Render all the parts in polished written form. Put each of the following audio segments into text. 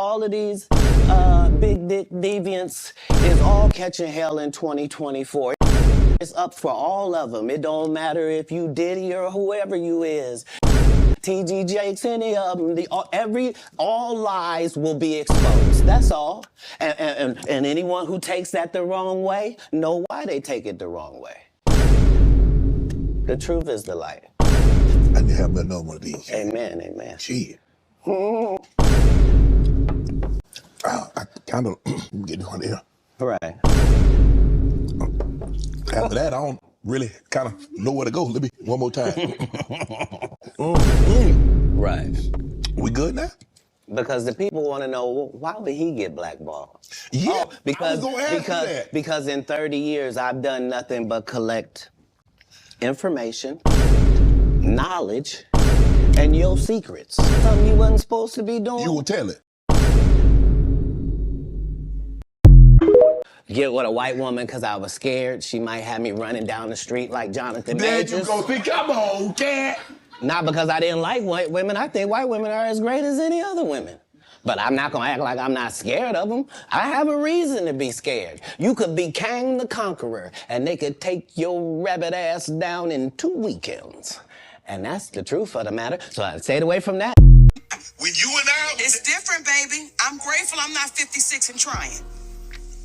all of these big dick deviants is all catching hell in 2024. It's up for all of them. It don't matter if you Diddy or whoever you is. TG Jakes, any of them, all lies will be exposed. That's all. And anyone who takes that the wrong way, know why they take it the wrong way. The truth is the light. I need to have another one of these. Amen, amen. Shit. I kind of get this one there. Right. After that, I don't really kind of know where to go. Let me, one more time. Right. We good now? Because the people want to know, well, why would he get blackballed? Yeah, because in 30 years, I've done nothing but collect information, knowledge, and your secrets. Something you wasn't supposed to be doing. You will tell it. Get with a white woman because I was scared. She might have me running down the street like Jonathan Majors. There you go. See, come on, cat. Not because I didn't like white women. I think white women are as great as any other women. But I'm not going to act like I'm not scared of them. I have a reason to be scared. You could be Kang the Conqueror, and they could take your rabbit ass down in 2 weekends. And that's the truth of the matter. So I stayed away from that. When you and I... It's different, baby. I'm grateful I'm not 56 and trying.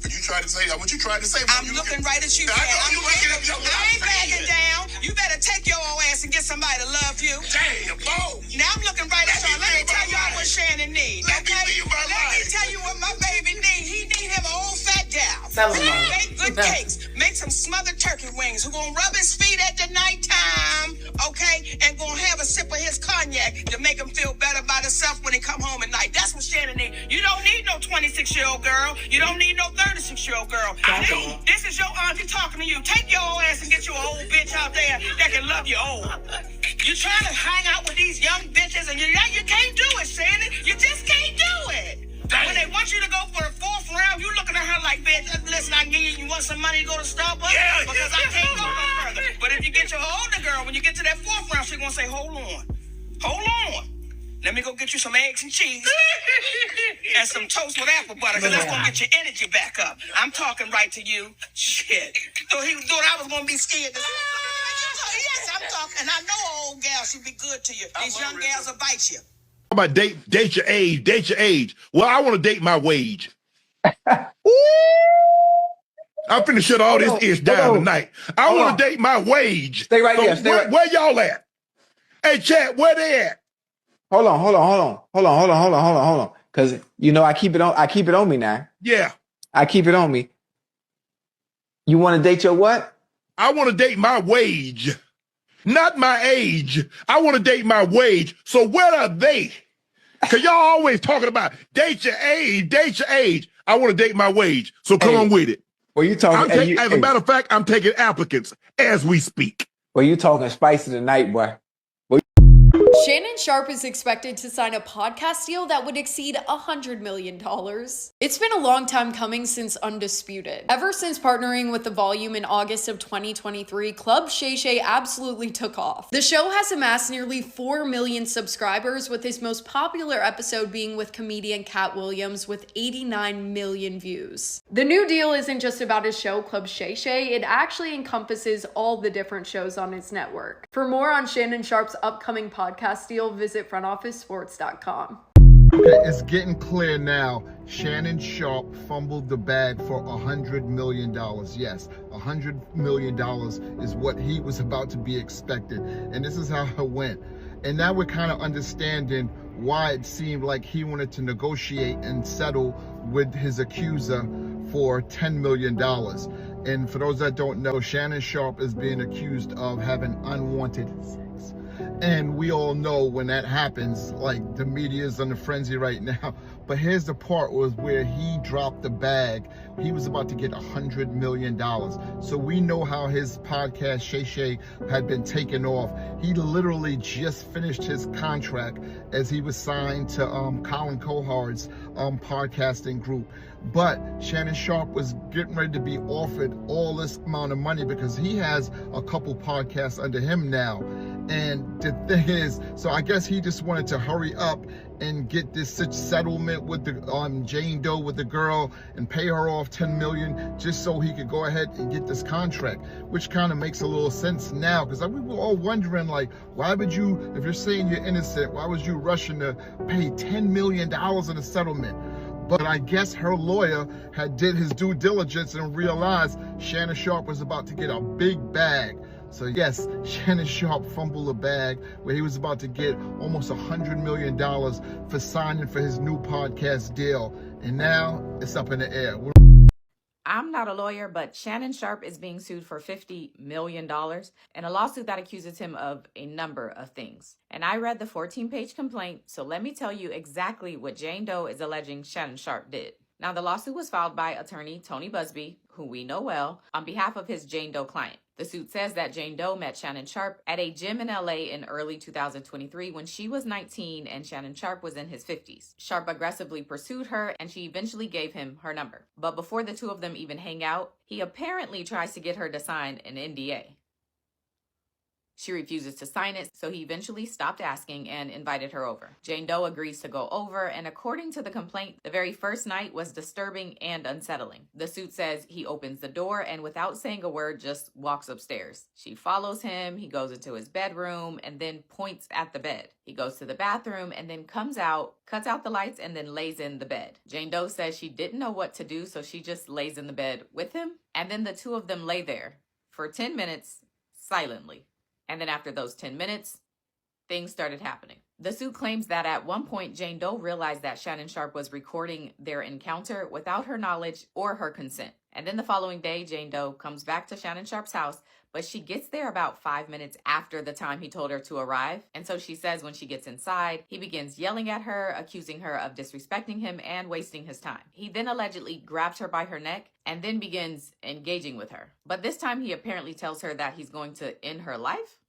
You tried to say, what you tried to say? I'm looking right at you. I ain't backing down. You better take your old ass and get somebody to love you. Damn, boy. Now I'm looking right at y'all. Let me tell y'all what Shannon needs. Let me tell you what my baby needs. He need him an old fat gal. Make good cakes. Make some smothered turkey wings. Who gonna rub his feet at the nighttime, okay? And gonna have a sip of his cognac to make him feel better about himself when he come home at night. That's what Shannon needs. You don't need no 26-year-old girl. You don't need no 36-year-old girl. This is your auntie talking to you. Take your old ass and get you an old bitch out there that can love you old. You trying to hang out with these young bitches and you can't do it, Shannon. You just can't do it. When they want you to go for the 4th round, you looking at her like, bitch, listen, I give you want some money to go to Starbucks? Yeah, because I can't go no further. But if you get your older girl, when you get to that 4th round, she's going to say, hold on. Let me go get you some eggs and cheese and some toast with apple butter, because that's going to get your energy back up. I'm talking right to you. Shit. So he thought I was going to be scared to yes, I'm talking. And I know old gals should be good to you. These young gals will bite you. How about date your age? Well, I want to date my wage. I'm finna shut all this ish down tonight. I want to date my wage. Stay right there. Where y'all at? Hey, chat, where they at? Hold on. Cause you know I keep it on me now. Yeah. I keep it on me. You want to date your what? I want to date my wage. Not my age. I want to date my wage. So where are they? Cause y'all always talking about date your age. I want to date my wage. So come on with it. Well, you talking? As a matter of fact, I'm taking applicants as we speak. Well, you talking spicy tonight, boy. Shannon Sharpe is expected to sign a podcast deal that would exceed $100 million. It's been a long time coming since Undisputed. Ever since partnering with The Volume in August of 2023, Club Shay Shay absolutely took off. The show has amassed nearly 4 million subscribers, with his most popular episode being with comedian Cat Williams with 89 million views. The new deal isn't just about his show, Club Shay Shay, it actually encompasses all the different shows on his network. For more on Shannon Sharpe's upcoming podcast deal, visit frontofficesports.com. Okay, it's getting clear now. Shannon Sharpe fumbled the bag for $100 million. Yes, $100 million is what he was about to be expected. And this is how it went. And now we're kind of understanding why it seemed like he wanted to negotiate and settle with his accuser for $10 million. And for those that don't know, Shannon Sharpe is being accused of having unwanted sex. And we all know when that happens, like, the media is on the frenzy right now. But here's the part was where he dropped the bag. He was about to get $100 million. So we know how his podcast, Shay Shay, had been taken off. He literally just finished his contract as he was signed to Colin Cohard's podcasting group. But Shannon Sharpe was getting ready to be offered all this amount of money because he has a couple podcasts under him now. And the thing is, so I guess he just wanted to hurry up and get this settlement with the Jane Doe, with the girl, and pay her off $10 million just so he could go ahead and get this contract, which kind of makes a little sense now, because we were all wondering, like, why would you, if you're saying you're innocent, why was you rushing to pay $10 million in a settlement? But I guess her lawyer had did his due diligence and realized Shannon Sharpe was about to get a big bag. So yes, Shannon Sharpe fumbled a bag where he was about to get almost $100 million for signing for his new podcast deal. And now it's up in the air. I'm not a lawyer, but Shannon Sharpe is being sued for $50 million in a lawsuit that accuses him of a number of things. And I read the 14-page complaint, so let me tell you exactly what Jane Doe is alleging Shannon Sharpe did. Now, the lawsuit was filed by attorney Tony Busby, who we know well, on behalf of his Jane Doe client. The suit says that Jane Doe met Shannon Sharpe at a gym in LA in early 2023 when she was 19 and Shannon Sharpe was in his 50s. Sharpe aggressively pursued her and she eventually gave him her number. But before the two of them even hang out, he apparently tries to get her to sign an NDA. She refuses to sign it, so he eventually stopped asking and invited her over. Jane Doe agrees to go over, and according to the complaint, the very first night was disturbing and unsettling. The suit says he opens the door and without saying a word just walks upstairs. She follows him, he goes into his bedroom and then points at the bed. He goes to the bathroom and then comes out, cuts out the lights and then lays in the bed. Jane Doe says she didn't know what to do, so she just lays in the bed with him, and then the two of them lay there for 10 minutes silently. And then after those 10 minutes, things started happening. The suit claims that at one point, Jane Doe realized that Shannon Sharpe was recording their encounter without her knowledge or her consent. And then the following day, Jane Doe comes back to Shannon Sharpe's house, but she gets there about 5 minutes after the time he told her to arrive. And so she says when she gets inside, he begins yelling at her, accusing her of disrespecting him and wasting his time. He then allegedly grabs her by her neck and then begins engaging with her. But this time he apparently tells her that he's going to end her life.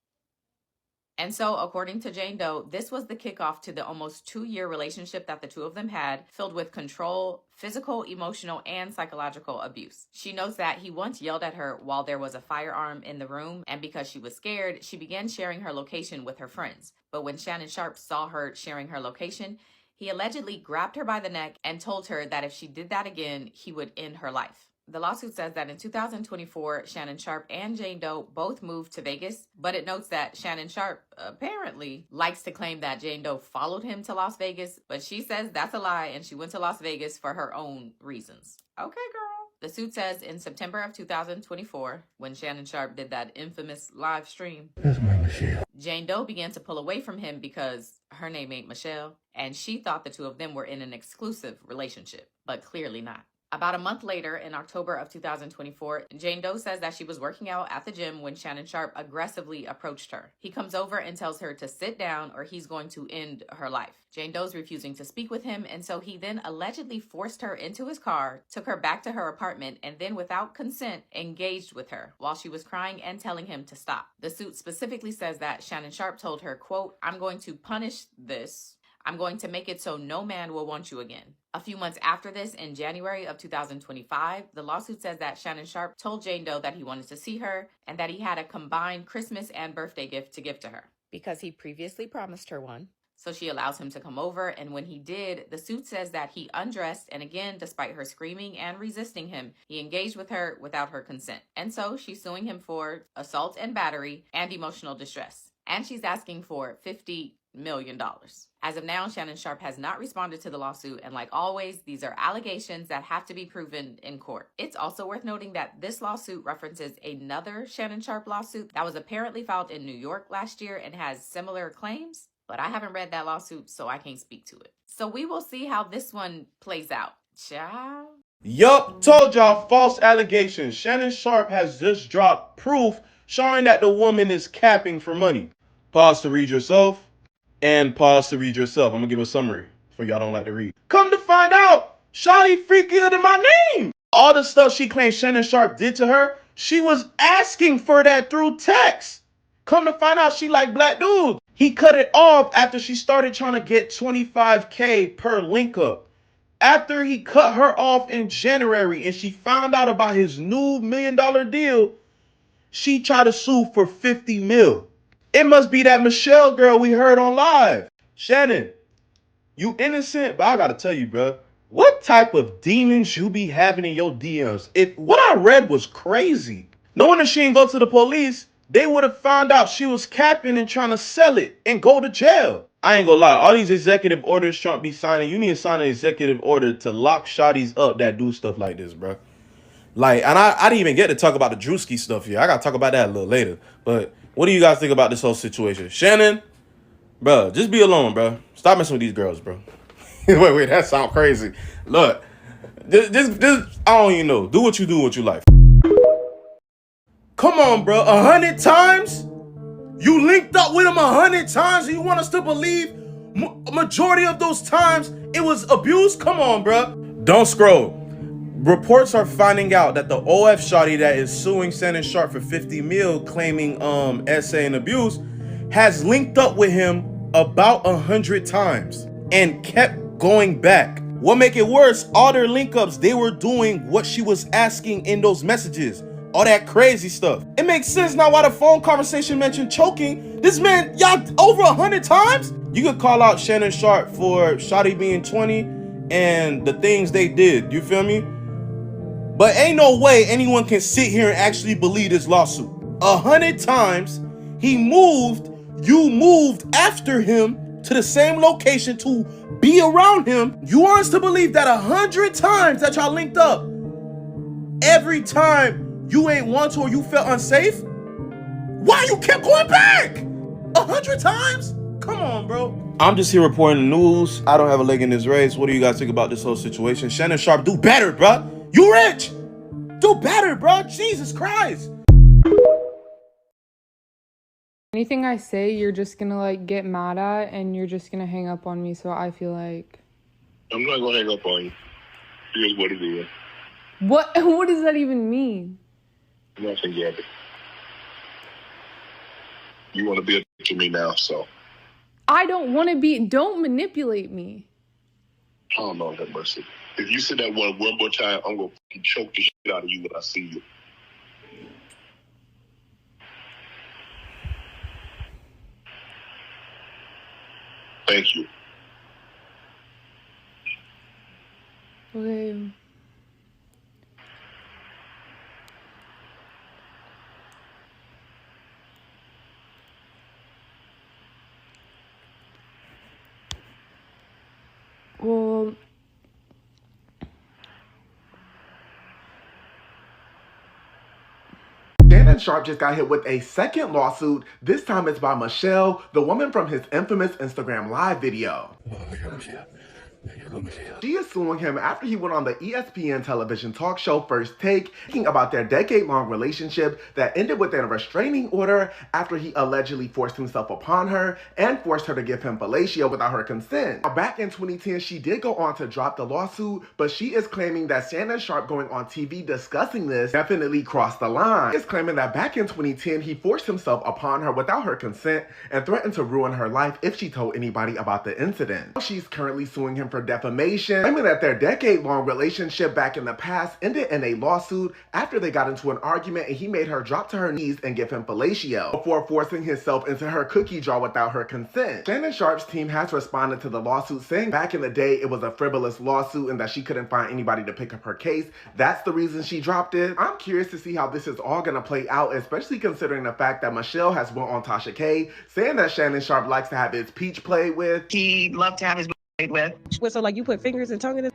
And so, according to Jane Doe, this was the kickoff to the almost 2-year relationship that the two of them had, filled with control, physical, emotional, and psychological abuse. She notes that he once yelled at her while there was a firearm in the room, and because she was scared, she began sharing her location with her friends. But when Shannon Sharpe saw her sharing her location, he allegedly grabbed her by the neck and told her that if she did that again, he would end her life. The lawsuit says that in 2024, Shannon Sharpe and Jane Doe both moved to Vegas, but it notes that Shannon Sharpe apparently likes to claim that Jane Doe followed him to Las Vegas, but she says that's a lie and she went to Las Vegas for her own reasons. Okay, girl. The suit says in September of 2024, when Shannon Sharpe did that infamous live stream, That's my Michelle. Jane Doe began to pull away from him because her name ain't Michelle, and she thought the two of them were in an exclusive relationship, but clearly not. About a month later, in October of 2024, Jane Doe says that she was working out at the gym when Shannon Sharpe aggressively approached her. He comes over and tells her to sit down or he's going to end her life. Jane Doe's refusing to speak with him, and so he then allegedly forced her into his car, took her back to her apartment, and then without consent, engaged with her while she was crying and telling him to stop. The suit specifically says that Shannon Sharpe told her, quote, "I'm going to punish this. I'm going to make it so no man will want you again." A few months after this, in January of 2025, the lawsuit says that Shannon Sharpe told Jane Doe that he wanted to see her and that he had a combined Christmas and birthday gift to give to her because he previously promised her one. So she allows him to come over, and when he did, the suit says that he undressed, and again, despite her screaming and resisting him, he engaged with her without her consent. And so she's suing him for assault and battery and emotional distress. And she's asking for $50 million. As of now, Shannon Sharpe has not responded to the lawsuit, and like always, these are allegations that have to be proven in court. It's also worth noting that this lawsuit references another Shannon Sharpe lawsuit that was apparently filed in New York last year and has similar claims, but I haven't read that lawsuit, so I can't speak to it. So we will see how this one plays out. Ciao. Yup, told y'all, false allegations. Shannon Sharpe has just dropped proof showing that the woman is capping for money. Pause to read yourself, and pause to read yourself. I'm gonna give a summary for y'all don't like to read. Come to find out, Shawty freakier than my name. All the stuff she claims Shannon Sharpe did to her, she was asking for that through text. Come to find out she like black dudes. He cut it off after she started trying to get $25K per link up. After he cut her off in January and she found out about his new $1 million deal, she tried to sue for $50 million. It must be that Michelle girl we heard on live. Shannon, you innocent, but I gotta tell you, bro, what type of demons you be having in your DMs? If what I read was crazy. Knowing that she didn't go to the police, they would have found out she was capping and trying to sell it and go to jail. I ain't gonna lie, all these executive orders Trump be signing, you need to sign an executive order to lock shotties up that do stuff like this, bro. Like, and I didn't even get to talk about the Drewski stuff here. I gotta talk about that a little later. But what do you guys think about this whole situation? Shannon, bro, just be alone, bro. Stop messing with these girls, bro. wait, that sound crazy. Look, this, I don't even know. Do what you do with your life. Come on, bro. 100 times? You linked up with him 100 times and you want us to believe majority of those times it was abuse? Come on, bro. Don't scroll. Reports are finding out that the OF shawty that is suing Shannon Sharpe for 50 mil claiming SA and abuse has linked up with him about 100 times and kept going back. What make it worse, all their link ups, they were doing what she was asking in those messages. All that crazy stuff. It makes sense now why the phone conversation mentioned choking. This man, y'all over 100 times? You could call out Shannon Sharpe for shawty being 20 and the things they did. You feel me? But ain't no way anyone can sit here and actually believe this lawsuit. 100 times he moved, you moved after him to the same location to be around him. You want us to believe that 100 times that y'all linked up, every time you ain't want to or you felt unsafe, why you kept going back? 100 times? Come on, bro. I'm just here reporting the news. I don't have a leg in this race. What do you guys think about this whole situation? Shannon Sharpe, do better, bro. You rich. Do better, bro. Jesus Christ. Anything I say, you're just gonna like get mad at and you're just gonna hang up on me. So I feel like I'm not gonna hang up on you. Here's what it is. what does that even mean? Nothing yet. You want to be a bitch to me now, so. I don't want to be. Don't manipulate me. Oh, Lord have mercy. If you say that one more time, I'm going to choke the shit out of you when I see you. Thank you. Okay. Well, Shannon Sharpe just got hit with a second lawsuit. This time it's by Michelle, the woman from his infamous Instagram Live video. She is suing him after he went on the ESPN television talk show First Take, speaking about their decade-long relationship that ended with a restraining order after he allegedly forced himself upon her and forced her to give him fellatio without her consent. Now, back in 2010, she did go on to drop the lawsuit, but she is claiming that Shannon Sharpe going on TV discussing this definitely crossed the line. She is claiming that back in 2010, he forced himself upon her without her consent and threatened to ruin her life if she told anybody about the incident. She's currently suing him for defamation, claiming that their decade-long relationship back in the past ended in a lawsuit after they got into an argument and he made her drop to her knees and give him fellatio before forcing himself into her cookie jar without her consent. Shannon Sharpe's team has responded to the lawsuit, saying back in the day it was a frivolous lawsuit and that she couldn't find anybody to pick up her case. That's the reason she dropped it. I'm curious to see how this is all gonna play out, especially considering the fact that Michelle has went on Tasha K, saying that Shannon Sharpe likes to have his peach played with. He loved to have his played with. So like you put fingers and tongue in his.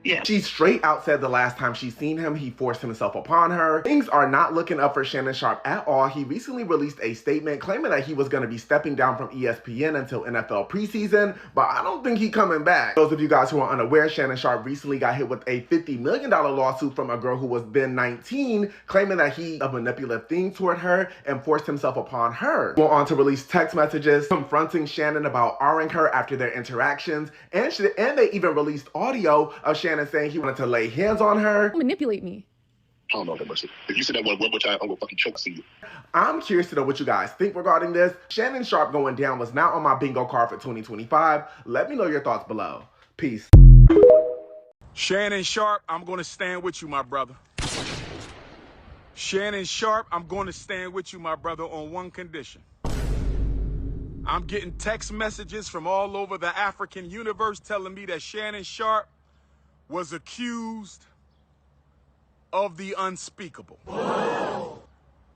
Yeah. She straight out said the last time she seen him, he forced himself upon her. Things are not looking up for Shannon Sharpe at all. He recently released a statement claiming that he was going to be stepping down from ESPN until NFL preseason, but I don't think he's coming back. Those of you guys who are unaware, Shannon Sharpe recently got hit with a $50 million lawsuit from a girl who was then 19, claiming that he a manipulative thing toward her and forced himself upon her. Went on to release text messages confronting Shannon about R-ing her after their interactions, and they even released audio of Shannon saying he wanted to lay hands on her. Manipulate me. I don't know that mercy. If you say that one more time, I'm going to fucking choke you. I'm curious to know what you guys think regarding this. Shannon Sharpe going down was not on my bingo card for 2025. Let me know your thoughts below. Peace. Shannon Sharpe, I'm going to stand with you, my brother. Shannon Sharpe, I'm going to stand with you, my brother, on one condition. I'm getting text messages from all over the African universe telling me that Shannon Sharpe was accused of the unspeakable.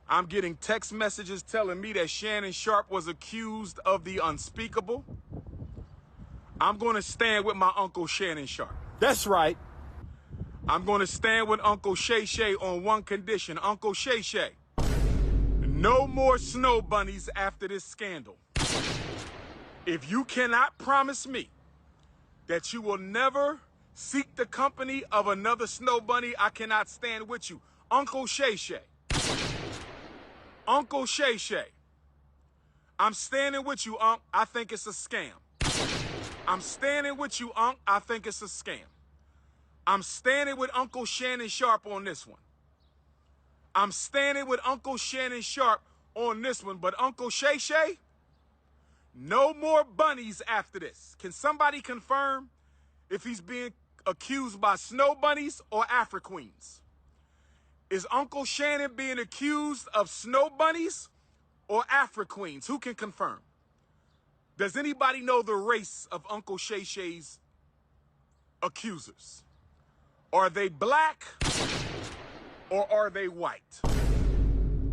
I'm getting text messages telling me that Shannon Sharpe was accused of the unspeakable. I'm going to stand with my Uncle Shannon Sharpe. That's right. I'm going to stand with Uncle Shay Shay on one condition. Uncle Shay Shay, no more snow bunnies after this scandal. If you cannot promise me that you will never seek the company of another snow bunny, I cannot stand with you. Uncle Shay Shay. Uncle Shay Shay. I'm standing with you, Unc. I think it's a scam. I'm standing with you, Unc. I think it's a scam. I'm standing with Uncle Shannon Sharpe on this one. I'm standing with Uncle Shannon Sharpe on this one. But Uncle Shay Shay, no more bunnies after this. Can somebody confirm if he's being accused by snow bunnies or Afro queens? Is Uncle Shannon being accused of snow bunnies or Afro queens? Who can confirm? Does anybody know the race of Uncle Shay Shay's accusers? Are they black or are they white?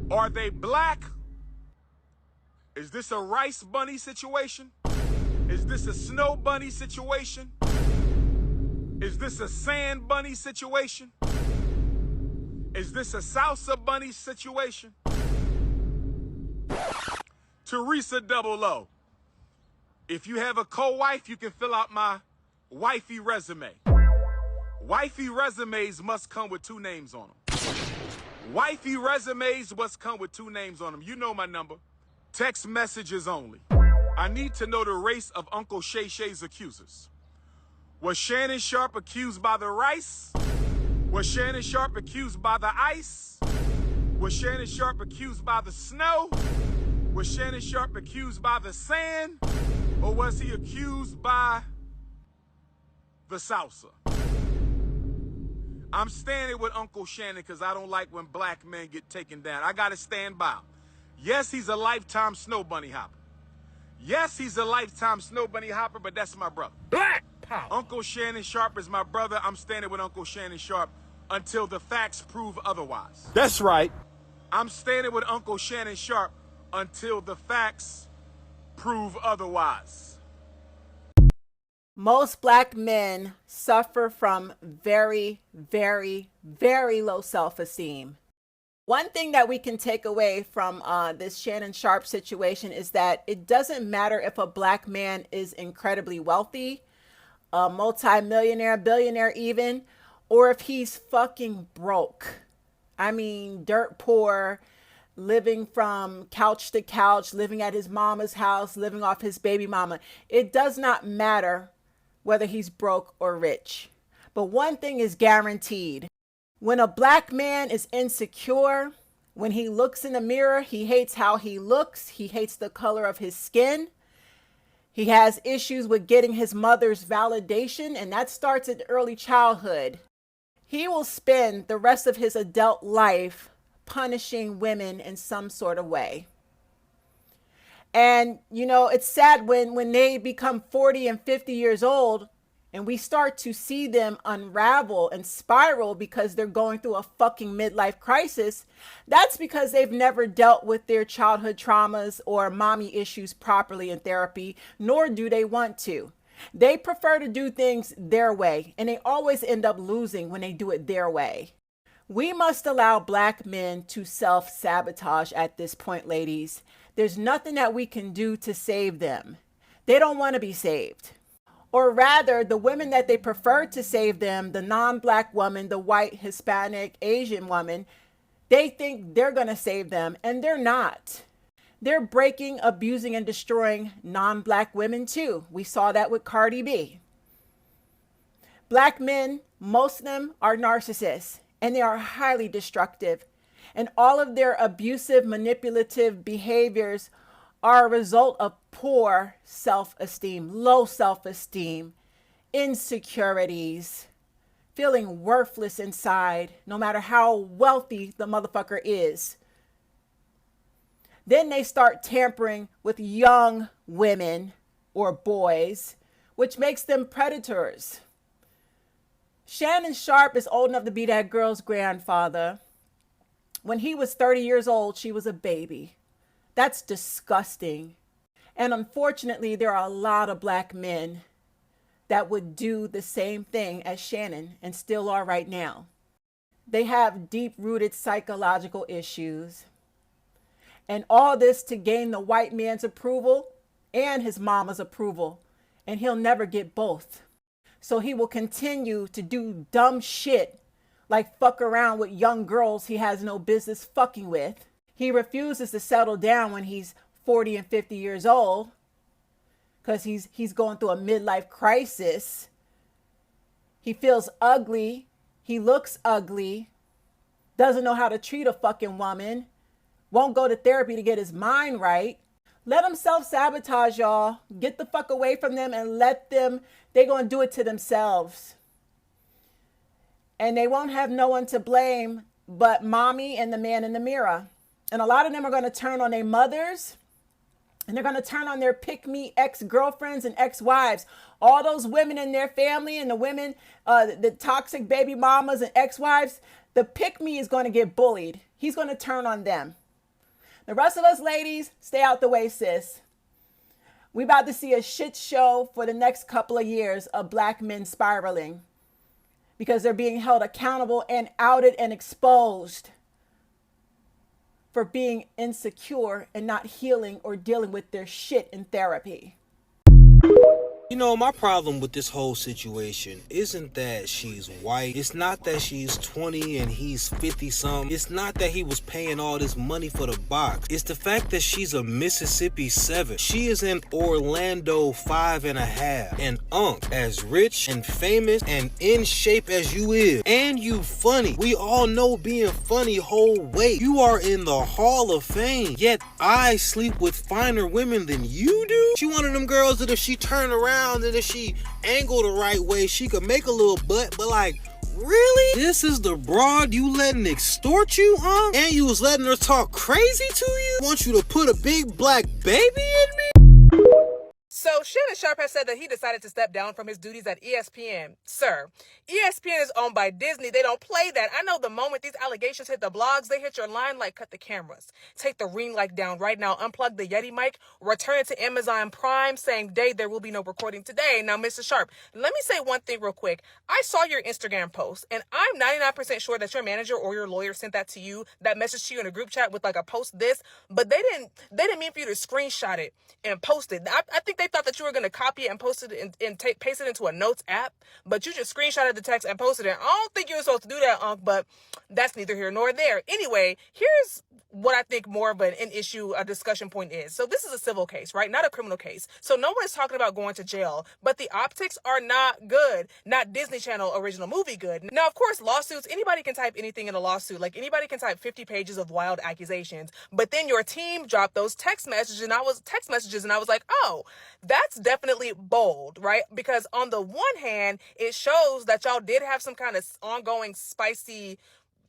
Are they black? Is this a rice bunny situation? Is this a snow bunny situation? Is this a sand bunny situation? Is this a salsa bunny situation? Teresa Double O. If you have a co-wife, you can fill out my wifey resume. Wifey resumes must come with 2 names on them. Wifey resumes must come with 2 names on them. You know my number. Text messages only. I need to know the race of Uncle Shay Shay's accusers. Was Shannon Sharpe accused by the rice? Was Shannon Sharpe accused by the ice? Was Shannon Sharpe accused by the snow? Was Shannon Sharpe accused by the sand? Or was he accused by the salsa? I'm standing with Uncle Shannon because I don't like when black men get taken down. I got to stand by him. Yes, he's a lifetime snow bunny hopper. Yes, he's a lifetime snow bunny hopper, but that's my brother. Black power. Uncle Shannon Sharpe is my brother. I'm standing with Uncle Shannon Sharpe until the facts prove otherwise. That's right. I'm standing with Uncle Shannon Sharpe until the facts prove otherwise. Most black men suffer from very, very, very low self-esteem. One thing that we can take away from this Shannon Sharpe situation is that it doesn't matter if a black man is incredibly wealthy, a multi-millionaire, billionaire even, or if he's fucking broke. I mean, dirt poor, living from couch to couch, living at his mama's house, living off his baby mama. It does not matter whether he's broke or rich. But one thing is guaranteed. When a black man is insecure, when he looks in the mirror, he hates how he looks. He hates the color of his skin. He has issues with getting his mother's validation, and that starts at early childhood. He will spend the rest of his adult life punishing women in some sort of way. And, you know, it's sad when they become 40 and 50 years old and we start to see them unravel and spiral because they're going through a fucking midlife crisis. That's because they've never dealt with their childhood traumas or mommy issues properly in therapy, nor do they want to. They prefer to do things their way, and they always end up losing when they do it their way. We must allow black men to self-sabotage at this point, ladies. There's nothing that we can do to save them. They don't want to be saved. Or rather, the women that they prefer to save them, the non-black woman, the white, Hispanic, Asian woman, they think they're going to save them, and they're not. They're breaking, abusing, and destroying non-black women too. We saw that with Cardi B. Black men, most of them are narcissists, and they are highly destructive. And all of their abusive, manipulative behaviors are a result of poor self-esteem, low self-esteem, insecurities, feeling worthless inside, no matter how wealthy the motherfucker is. Then they start tampering with young women or boys, which makes them predators. Shannon Sharpe is old enough to be that girl's grandfather. When he was 30 years old, she was a baby. That's disgusting. And unfortunately, there are a lot of black men that would do the same thing as Shannon and still are right now. They have deep-rooted psychological issues. And all this to gain the white man's approval and his mama's approval. And he'll never get both. So he will continue to do dumb shit like fuck around with young girls he has no business fucking with. He refuses to settle down when he's 40 and 50 years old because he's going through a midlife crisis. He feels ugly. He looks ugly. Doesn't know how to treat a fucking woman. Won't go to therapy to get his mind right. Let them self-sabotage, y'all. Get the fuck away from them and let them. They're going to do it to themselves. And they won't have no one to blame but mommy and the man in the mirror. And a lot of them are going to turn on their mothers. And they're going to turn on their pick-me ex-girlfriends and ex-wives. All those women in their family and the women, the toxic baby mamas and ex-wives, the pick-me is going to get bullied. He's going to turn on them. The rest of us ladies, stay out the way, sis. We about to see a shit show for the next couple of years of black men spiraling because they're being held accountable and outed and exposed for being insecure and not healing or dealing with their shit in therapy. You know, my problem with this whole situation isn't that she's white. It's not that she's 20 and he's 50-something. It's not that he was paying all this money for the box. It's the fact that she's a Mississippi 7. She is an Orlando 5.5. And as rich and famous and in shape as you is. And you funny. We all know being funny hold weight. You are in the Hall of Fame. Yet I sleep with finer women than you do? She one of them girls that if she turned around and if she angled the right way, she could make a little butt, but like, really? This is the broad you letting extort you, huh? And you was letting her talk crazy to you? Want you to put a big black baby in me? So Shannon Sharpe has said that he decided to step down from his duties at ESPN. Sir, ESPN is owned by Disney. They don't play that. I know the moment these allegations hit the blogs, they hit your line like cut the cameras. Take the ring light down right now. Unplug the Yeti mic. Return it to Amazon Prime. Same day, there will be no recording today. Now, Mr. Sharpe, let me say one thing real quick. I saw your Instagram post, and I'm 99% sure that your manager or your lawyer sent that to you, that message to you in a group chat with like a post this, but they didn't mean for you to screenshot it and post it. I think they thought that you were going to copy it and post it and paste it into a notes app, but you just screenshotted the text and posted it. I don't think you were supposed to do that, Unc, but that's neither here nor there. Anyway, here's what I think more of an issue, a discussion point is. So this is a civil case, right? Not a criminal case. So no one is talking about going to jail, but the optics are not good. Not Disney Channel original movie good. Now, of course, lawsuits, anybody can type anything in a lawsuit. Like anybody can type 50 pages of wild accusations, but then your team dropped those text messages and I was like, oh, that's definitely bold, right? Because on the one hand, it shows that y'all did have some kind of ongoing spicy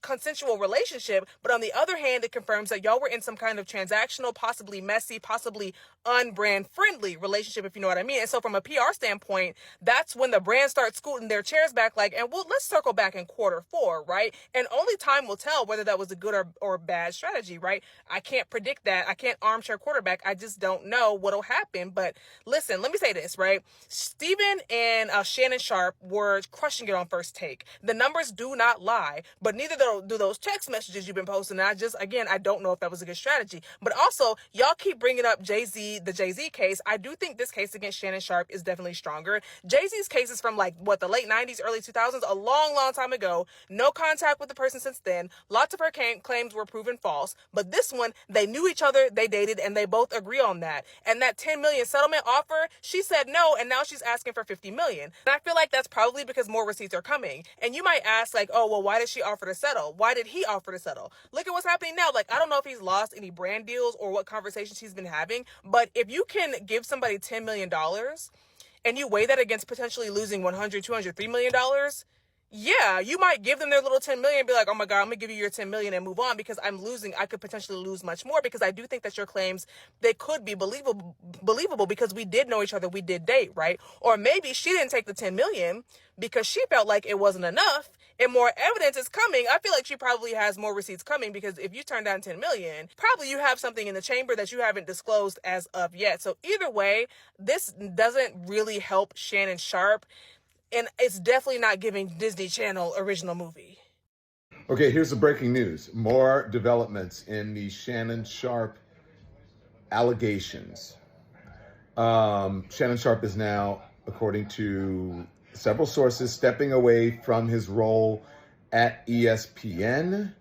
consensual relationship, but on the other hand, it confirms that y'all were in some kind of transactional, possibly messy, possibly unbrand friendly relationship, if you know what I mean. And so from a PR standpoint, that's when the brand starts scooting their chairs back like, and well, let's circle back in Q4, right? And only time will tell whether that was a good or bad strategy, right? I can't predict that. I can't armchair quarterback. I just don't know what'll happen. But listen, let me say this, right? Steven and Shannon Sharpe were crushing it on First Take. The numbers do not lie, but neither do those text messages you've been posting. And I don't know if that was a good strategy. But also, y'all keep bringing up the Jay-Z case. I do think this case against Shannon Sharpe is definitely stronger. Jay-Z's case is from the late 90s, early 2000s, a long, long time ago. No contact with the person since then. Lots of her claims were proven false. But this one, they knew each other, they dated, and they both agree on that. And that $10 million settlement offer, she said no, and now she's asking for $50 million. And I feel like that's probably because more receipts are coming. And you might ask, like, oh, well, why did she offer to settle? Why did he offer to settle? Look at what's happening now. Like, I don't know if he's lost any brand deals or what conversations he's been having, but if you can give somebody $10 million and you weigh that against potentially losing $100, $200, $3 million, yeah, you might give them their little 10 million and be like, oh my God, I'm gonna give you your 10 million and move on because I could potentially lose much more, because I do think that your claims, they could be believable because we did know each other, we did date, right? Or maybe she didn't take the 10 million because she felt like it wasn't enough and more evidence is coming. I feel like she probably has more receipts coming, because if you turn down 10 million, probably you have something in the chamber that you haven't disclosed as of yet. So either way, this doesn't really help Shannon Sharpe. And it's definitely not giving Disney Channel original movie. Okay, here's the breaking news. More developments in the Shannon Sharpe allegations. Shannon Sharpe is now, according to several sources, stepping away from his role at ESPN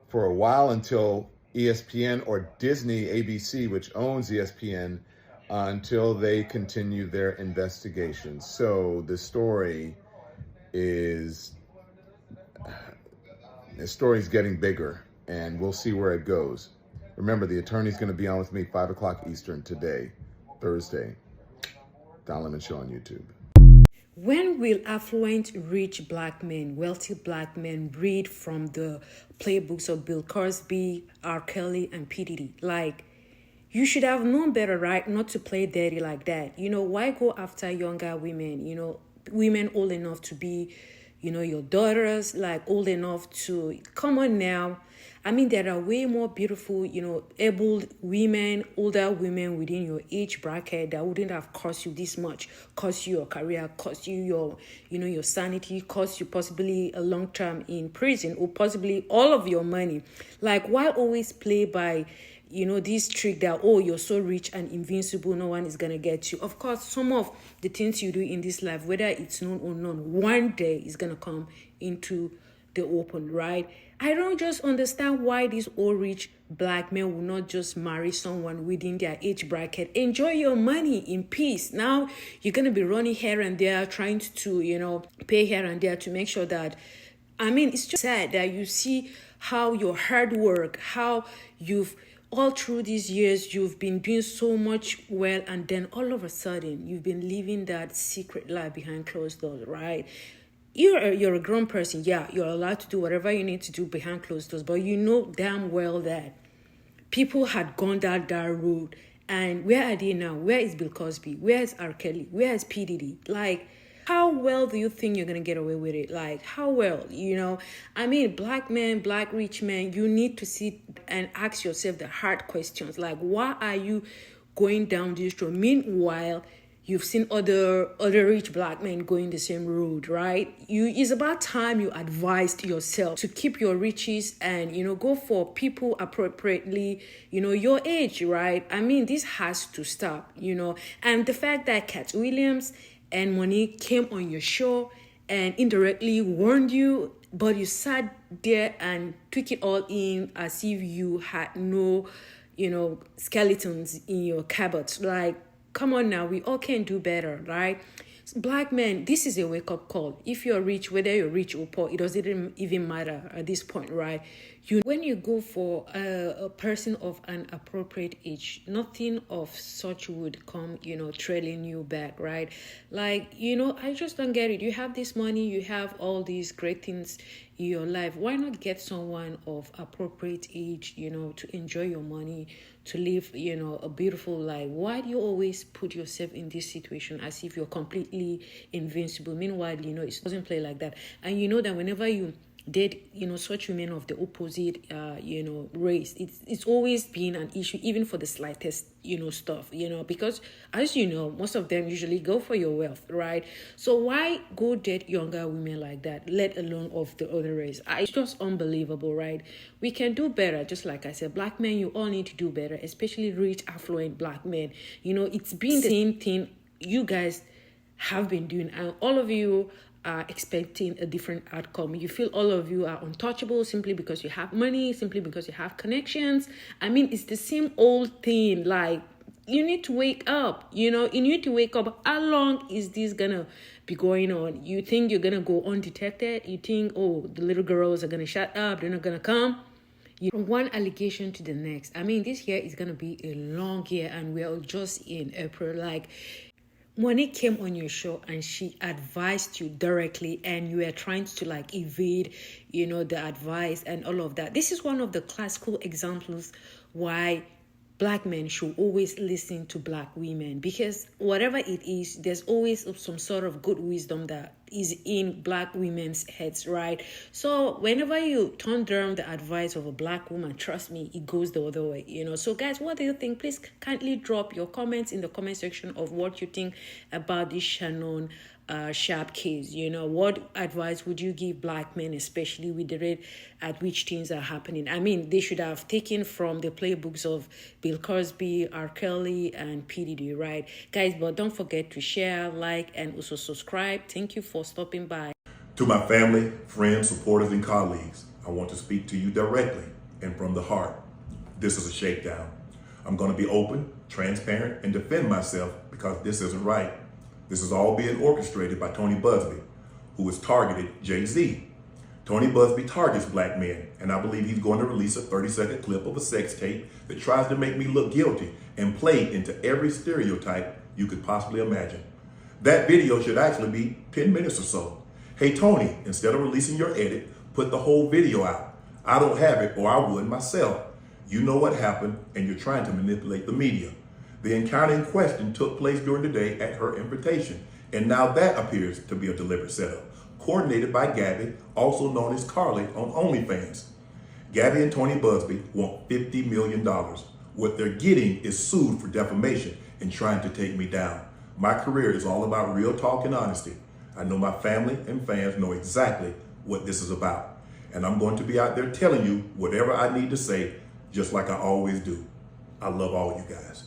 for a while until ESPN or Disney ABC, which owns ESPN, until they continue their investigation. So the story's getting bigger, and we'll see where it goes. Remember, the attorney's going to be on with me 5 o'clock Eastern today, Thursday. Don Lemon Show on YouTube. When will affluent, rich black men, wealthy black men read from the playbooks of Bill Cosby, R. Kelly, and P. Diddy? Like, you should have known better, right? Not to play dirty like that. You know, why go after younger women? You know, women old enough to be, you know, your daughters, like old enough to, come on now. I mean, there are way more beautiful, you know, able women, older women within your age bracket that wouldn't have cost you this much, cost you your career, cost you your, you know, your sanity, cost you possibly a long term in prison, or possibly all of your money. Like, why always play by, you know, this trick that, oh, you're so rich and invincible, no one is going to get you? Of course, some of the things you do in this life, whether it's known or known, one day is going to come into the open, right? I don't just understand why these old rich black men will not just marry someone within their age bracket. Enjoy your money in peace. Now you're going to be running here and there, trying to, you know, pay here and there to make sure that, I mean, it's just sad that you see how your hard work, how you've, all through these years, you've been doing so much well, and then all of a sudden, you've been living that secret life behind closed doors, right? You're a grown person, yeah, you're allowed to do whatever you need to do behind closed doors, but you know damn well that people had gone down that road, and where are they now? Where is Bill Cosby? Where is R. Kelly? Where is P. Diddy? Like, how well do you think you're going to get away with it? Like, how well, you know? I mean, black men, black rich men, you need to sit and ask yourself the hard questions. Like, why are you going down this road? Meanwhile, you've seen other rich black men going the same road, right? It's about time you advised yourself to keep your riches and, you know, go for people appropriately, you know, your age, right? I mean, this has to stop, you know? And the fact that Cat Williams and Monique came on your show and indirectly warned you, but you sat there and took it all in as if you had no, you know, skeletons in your cupboards. Like, come on now, we all can do better, right? Black men, this is a wake-up call. If you're rich, whether you're rich or poor, it doesn't even matter at this point, right? When you go for a person of an appropriate age, nothing of such would come, you know, trailing you back, right? Like, you know, I just don't get it. You have this money, you have all these great things in your life. Why not get someone of appropriate age, you know, to enjoy your money, to live, you know, a beautiful life? Why do you always put yourself in this situation as if you're completely invincible? Meanwhile, you know, it doesn't play like that. And you know that whenever you date, you know, such women of the opposite, you know, race, it's always been an issue, even for the slightest, you know, stuff, you know, because as you know, most of them usually go for your wealth, right? So why go date younger women like that, let alone of the other race? It's just unbelievable, right? We can do better. Just like I said, black men, you all need to do better, especially rich, affluent black men. You know, it's been the same thing you guys have been doing, and all of you are expecting a different outcome. You feel all of you are untouchable simply because you have money, simply because you have connections. I mean, it's the same old thing. Like, you need to wake up, you know, you need to wake up. How long is this gonna be going on? You think you're gonna go undetected? You think, oh, the little girls are gonna shut up, they're not gonna come? From one allegation to the next. I mean, this year is gonna be a long year, and we're just in April. Like, Monique came on your show and she advised you directly and you were trying to like evade, the advice and all of that. This is one of the classical examples why Black men should always listen to Black women, because whatever it is, there's always some sort of good wisdom that is in Black women's heads, right? So whenever you turn down the advice of a Black woman, trust me, it goes the other way, So guys, what do you think? Please kindly drop your comments in the comment section of what you think about this Shannon Sharpe case. What advice would you give Black men, especially with the rate at which things are happening? I mean, they should have taken from the playbooks of Bill Cosby, R. Kelly, and P. Diddy, right? Guys, but don't forget to share, like, and also subscribe. Thank you for stopping by. To my family, friends, supporters, and colleagues, I want to speak to you directly and from the heart. This is a shakedown. I'm going to be open, transparent, and defend myself because this isn't right. This is all being orchestrated by Tony Buzbee, who has targeted Jay-Z. Tony Buzbee targets Black men, and I believe he's going to release a 30-second clip of a sex tape that tries to make me look guilty and play into every stereotype you could possibly imagine. That video should actually be 10 minutes or so. Hey Tony, instead of releasing your edit, put the whole video out. I don't have it, or I would myself. You know what happened, and you're trying to manipulate the media. The encounter in question took place during the day at her invitation, and now that appears to be a deliberate setup, coordinated by Gabby, also known as Carly on OnlyFans. Gabby and Tony Buzbee want $50 million. What they're getting is sued for defamation and trying to take me down. My career is all about real talk and honesty. I know my family and fans know exactly what this is about, and I'm going to be out there telling you whatever I need to say, just like I always do. I love all you guys.